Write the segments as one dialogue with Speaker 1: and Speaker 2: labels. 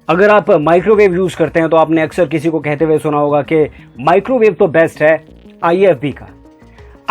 Speaker 1: अगर आप microwave use करते हैं तो आपने अक्सर किसी को कहते हुए सुना होगा कि माइक्रोवेव तो बेस्ट है IFB का।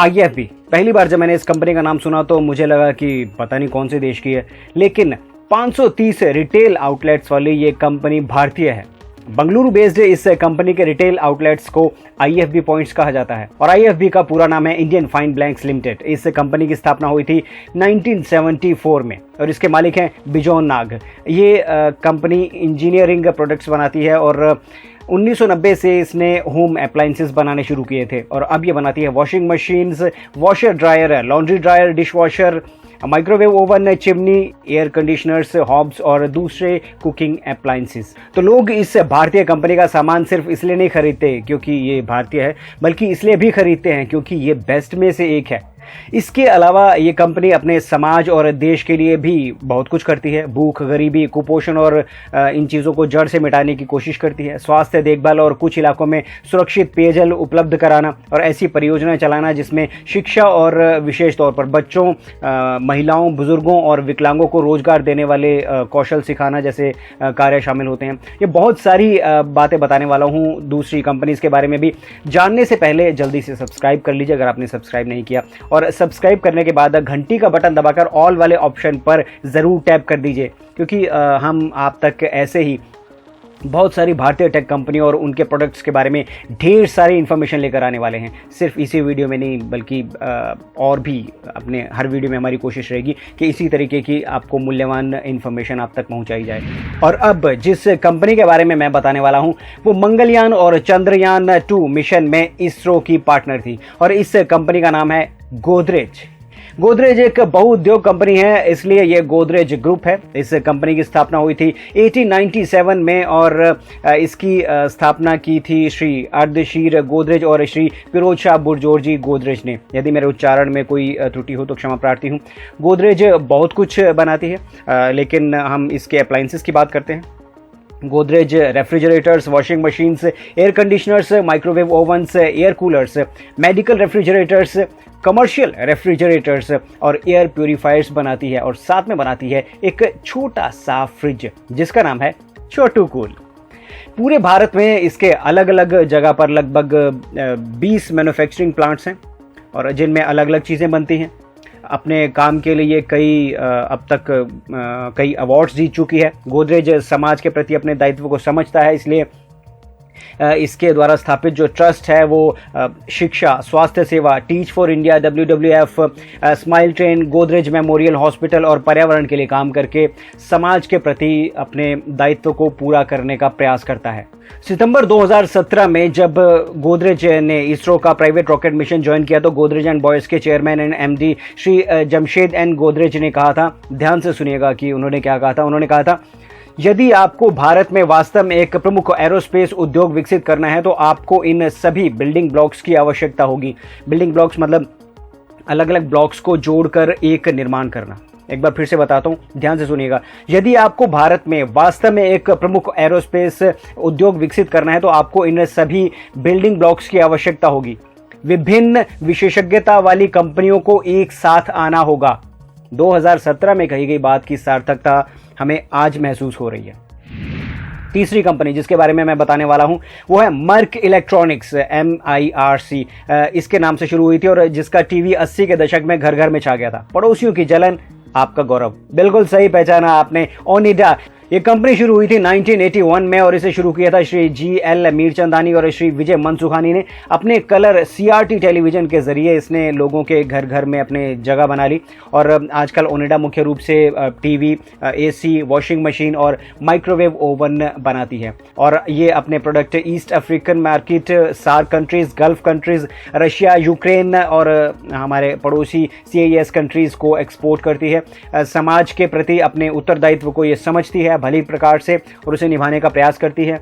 Speaker 1: IFB पहली बार जब मैंने इस कंपनी का नाम सुना तो मुझे लगा कि पता नहीं कौन से देश की है, लेकिन 530 रिटेल आउटलेट्स वाली ये कंपनी भारतीय है। बंगलुरु बेस्ड इस कंपनी के रिटेल आउटलेट्स को IFB पॉइंट्स कहा जाता है और IFB का पूरा नाम है इंडियन फाइन ब्लैंक्स लिमिटेड। इस कंपनी की स्थापना हुई थी 1974 में और इसके मालिक हैं बिजोन नाग। ये कंपनी इंजीनियरिंग प्रोडक्ट्स बनाती है और 1990 से इसने होम अप्लायंसेस बनाने शुरू किए थे और अब ये बनाती है washing machines, washer dryer, laundry dryer, dish washer, microwave oven, chimney, air conditioners, hobs और दूसरे कुकिंग अप्लायंसेस। तो लोग इस भारतीय कंपनी का सामान सिर्फ इसलिए नहीं खरीदते क्योंकि ये भारतीय है, बल्कि इसलिए भी खरीदते हैं क्योंकि ये बेस्ट में से एक है। इसके अलावा ये कंपनी अपने समाज और देश के लिए भी बहुत कुछ करती है। भूख, गरीबी, कुपोषण और इन चीज़ों को जड़ से मिटाने की कोशिश करती है। स्वास्थ्य देखभाल और कुछ इलाकों में सुरक्षित पेयजल उपलब्ध कराना और ऐसी परियोजनाएं चलाना जिसमें शिक्षा और विशेष तौर पर बच्चों, महिलाओं, बुजुर्गों और विकलांगों को रोजगार देने वाले कौशल सिखाना जैसे कार्य शामिल होते हैं। ये बहुत सारी बातें बताने वाला हूँ दूसरी कंपनीज के बारे में भी। जानने से पहले जल्दी से सब्सक्राइब कर लीजिए अगर आपने सब्सक्राइब नहीं किया, और सब्सक्राइब करने के बाद घंटी का बटन दबाकर ऑल वाले ऑप्शन पर ज़रूर टैप कर दीजिए क्योंकि हम आप तक ऐसे ही बहुत सारी भारतीय टेक कंपनियों और उनके प्रोडक्ट्स के बारे में ढेर सारी इन्फॉर्मेशन लेकर आने वाले हैं। सिर्फ इसी वीडियो में नहीं बल्कि और भी अपने हर वीडियो में हमारी कोशिश रहेगी कि इसी तरीके की आपको मूल्यवान इन्फॉर्मेशन आप तक पहुंचाई जाए। और अब जिस कंपनी के बारे में मैं बताने वाला हूं वो मंगलयान और चंद्रयान 2 मिशन में इसरो की पार्टनर थी और इस कंपनी का नाम है गोदरेज। गोदरेज एक बहुउद्योग कंपनी है, इसलिए ये गोदरेज ग्रुप है। इस कंपनी की स्थापना हुई थी 1897 में और इसकी स्थापना की थी श्री अर्धशीर गोदरेज और श्री फिरोज शाह बुरजोरजी गोदरेज ने। यदि मेरे उच्चारण में कोई त्रुटि हो तो क्षमा प्रार्थी हूँ। गोदरेज बहुत कुछ बनाती है लेकिन हम इसके अप्लायंसेस की बात करते हैं। Godrej refrigerators, washing machines, air conditioners, microwave ovens, air coolers, medical refrigerators, commercial refrigerators और एयर प्यूरीफायर्स बनाती है और साथ में बनाती है एक छोटा सा फ्रिज जिसका नाम है छोटू कूल। पूरे भारत में इसके अलग अलग जगह पर लगभग 20 मैन्युफैक्चरिंग प्लांट्स हैं और जिनमें अलग अलग चीज़ें बनती हैं। अपने काम के लिए अब तक कई अवार्ड्स जीत चुकी है। गोदरेज समाज के प्रति अपने दायित्व को समझता है, इसलिए इसके द्वारा स्थापित जो ट्रस्ट है वो शिक्षा, स्वास्थ्य सेवा, teach for India, WWF, smile train, Godrej memorial hospital और पर्यावरण के लिए काम करके समाज के प्रति अपने दायित्व को पूरा करने का प्रयास करता है। सितंबर 2017 में जब गोदरेज ने इसरो का प्राइवेट रॉकेट मिशन ज्वाइन किया तो गोदरेज एंड बॉयज के chairman and MD Shri Jamshed N Godrej ने कहा था, ध्यान से सुनिएगा कि उन्होंने क्या कहा था। उन्होंने कहा था, यदि आपको भारत में वास्तव में एक प्रमुख एरोस्पेस उद्योग विकसित करना है तो आपको इन सभी बिल्डिंग ब्लॉक्स की आवश्यकता होगी। बिल्डिंग ब्लॉक्स मतलब अलग अलग ब्लॉक्स को जोड़कर एक निर्माण करना। एक बार फिर से बताता हूं, ध्यान से सुनिएगा। यदि आपको भारत में वास्तव में एक प्रमुख एरोस्पेस उद्योग विकसित करना है तो आपको इन सभी बिल्डिंग ब्लॉक्स की आवश्यकता होगी। विभिन्न विशेषज्ञता वाली कंपनियों को एक साथ आना होगा। 2017 में कही गई बात की सार्थकता हमें आज महसूस हो रही है। तीसरी कंपनी जिसके बारे में मैं बताने वाला हूं वो है मर्क इलेक्ट्रॉनिक्स, MIRC। इसके नाम से शुरू हुई थी और जिसका टीवी 80 के दशक में घर घर में छा गया था। पड़ोसियों की जलन, आपका गौरव। बिल्कुल सही पहचाना आपने, ओनिडा। ये कंपनी शुरू हुई थी 1981 में और इसे शुरू किया था श्री GL मीरचंदानी और श्री विजय मनसुखानी ने। अपने कलर CRT टेलीविजन के जरिए इसने लोगों के घर घर में अपने जगह बना ली और आजकल ओनिडा मुख्य रूप से TV, AC, वॉशिंग मशीन और माइक्रोवेव ओवन बनाती है और ये अपने product East African market, SAARC countries, Gulf countries, Russia, Ukraine और हमारे पड़ोसी CIS कंट्रीज को एक्सपोर्ट करती है। समाज के प्रति अपने उत्तरदायित्व को ये समझती है भली प्रकार से और उसे निभाने का प्रयास करती है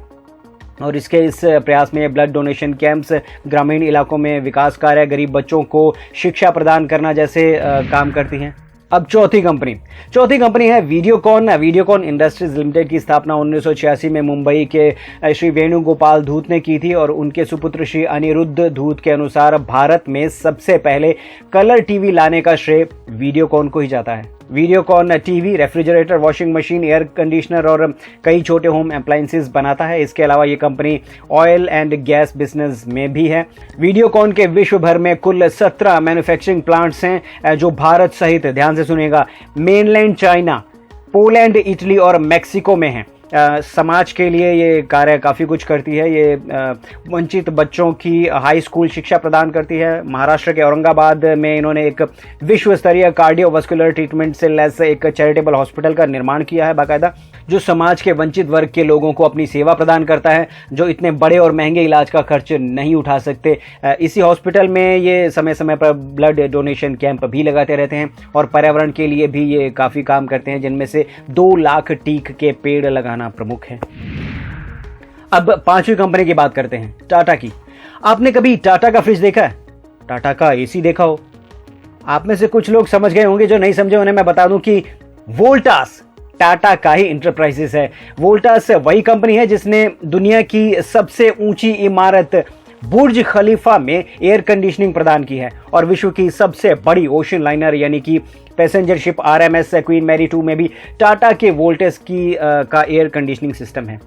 Speaker 1: और इस प्रयास में ब्लड डोनेशन कैंप्स, ग्रामीण इलाकों में विकास कार्य, गरीब बच्चों को शिक्षा प्रदान करना जैसे काम करती हैं। अब चौथी कंपनी है वीडियोकॉन। वीडियोकॉन इंडस्ट्रीज लिमिटेड की स्थापना 1986 में मुंबई के श्री वेणुगोपाल धूत ने की थी और उनके सुपुत्र श्री अनिरुद्ध धूत के अनुसार भारत में सबसे पहले कलर टीवी लाने का श्रेय वीडियोकॉन को ही जाता है। Videocon TV, refrigerator, washing machine, air conditioner और कई छोटे होम अप्लायंसेस बनाता है। इसके अलावा ये company oil and gas business में भी है। वीडियोकॉन के विश्व भर में कुल 17 मैन्युफैक्चरिंग प्लांट्स हैं जो भारत सहित, ध्यान से सुनिएगा, मेनलैंड चाइना, पोलैंड, इटली और मैक्सिको में हैं। समाज के लिए ये कार्य काफ़ी कुछ करती है। ये वंचित बच्चों की हाई स्कूल शिक्षा प्रदान करती है। महाराष्ट्र के औरंगाबाद में इन्होंने एक विश्व स्तरीय कार्डियोवास्कुलर ट्रीटमेंट से लैस एक चैरिटेबल हॉस्पिटल का निर्माण किया है बाकायदा, जो समाज के वंचित वर्ग के लोगों को अपनी सेवा प्रदान करता है जो इतने बड़े और महंगे इलाज का खर्च नहीं उठा सकते। इसी हॉस्पिटल में ये समय समय पर ब्लड डोनेशन कैंप भी लगाते रहते हैं और पर्यावरण के लिए भी ये काफ़ी काम करते हैं, जिनमें से 2 लाख टीक के पेड़ लगाना प्रमुख है। अब 5वीं कंपनी की बात करते हैं, टाटा की। आपने कभी टाटा का फ्रिज देखा है? टाटा का एसी देखा हो? आप में से कुछ लोग समझ गए होंगे, जो नहीं समझे उन्हें मैं बता दूं कि वोल्टास टाटा का ही इंटरप्राइजेस है। वोल्टास वही कंपनी है जिसने दुनिया की सबसे ऊंची इमारत बुर्ज खलीफा में एयर कंडीशनिंग प्रदान की है और विश्व की सबसे बड़ी ओशन लाइनर यानी कि passenger ship RMS Queen Mary 2 में भी टाटा के वोल्टास का एयर कंडीशनिंग सिस्टम है।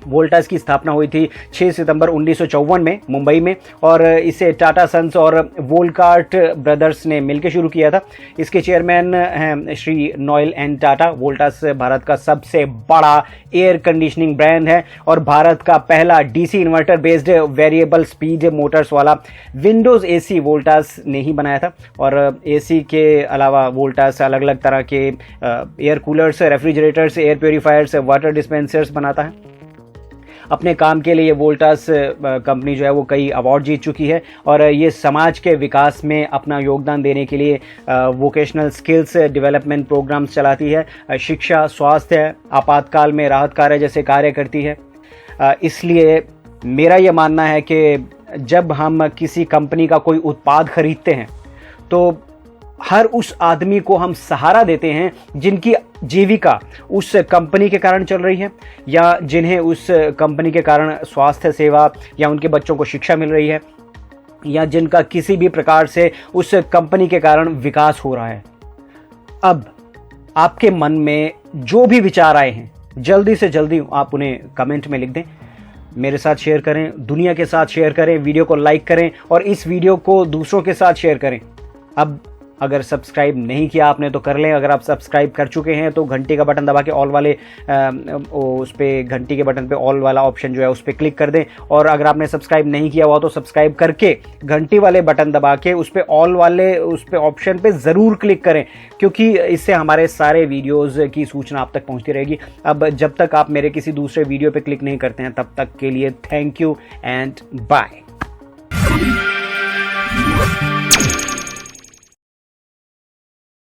Speaker 1: वोल्टास की स्थापना हुई थी 6 सितंबर 1954 में मुंबई में और इसे टाटा सन्स और वोल्कार्ट ब्रदर्स ने मिलकर शुरू किया था। इसके चेयरमैन हैं श्री नोएल एन टाटा। वोल्टास भारत का सबसे बड़ा एयर कंडीशनिंग ब्रांड है और भारत का पहला DC inverter based variable speed Motors वाला विंडोज AC वोल्टास ने ही बनाया था। और AC के अलावा वोल्टास अलग अलग तरह के air coolers, refrigerators, air purifiers, water dispensers बनाता है। अपने काम के लिए ये वोल्टास कंपनी जो है वो कई अवार्ड जीत चुकी है और ये समाज के विकास में अपना योगदान देने के लिए वोकेशनल स्किल्स डेवलपमेंट प्रोग्राम्स चलाती है, शिक्षा, स्वास्थ्य, आपातकाल में राहत कार्य जैसे कार्य करती है। इसलिए मेरा ये मानना है कि जब हम किसी कंपनी का कोई उत्पाद खरीदते हैं तो हर उस आदमी को हम सहारा देते हैं जिनकी जीविका उस कंपनी के कारण चल रही है या जिन्हें उस कंपनी के कारण स्वास्थ्य सेवा या उनके बच्चों को शिक्षा मिल रही है या जिनका किसी भी प्रकार से उस कंपनी के कारण विकास हो रहा है। अब आपके मन में जो भी विचार आए हैं जल्दी से जल्दी आप उन्हें कमेंट में लिख दें, मेरे साथ शेयर करें, दुनिया के साथ शेयर करें, वीडियो को लाइक करें और इस वीडियो को दूसरों के साथ शेयर करें। अब अगर सब्सक्राइब नहीं किया आपने तो कर लें। अगर आप सब्सक्राइब कर चुके हैं तो घंटी का बटन दबा के ऑल वाले उस पर घंटी के बटन पे ऑल वाला ऑप्शन जो है उस पर क्लिक कर दें। और अगर आपने सब्सक्राइब नहीं किया हुआ तो सब्सक्राइब करके घंटी वाले बटन दबा के उस पर ऑल वाले उस पर ऑप्शन पे ज़रूर क्लिक करें, क्योंकि इससे हमारे सारे वीडियोज़ की सूचना आप तक पहुँचती रहेगी। अब जब तक आप मेरे किसी दूसरे वीडियो पर क्लिक नहीं करते हैं तब तक के लिए थैंक यू एंड बाय।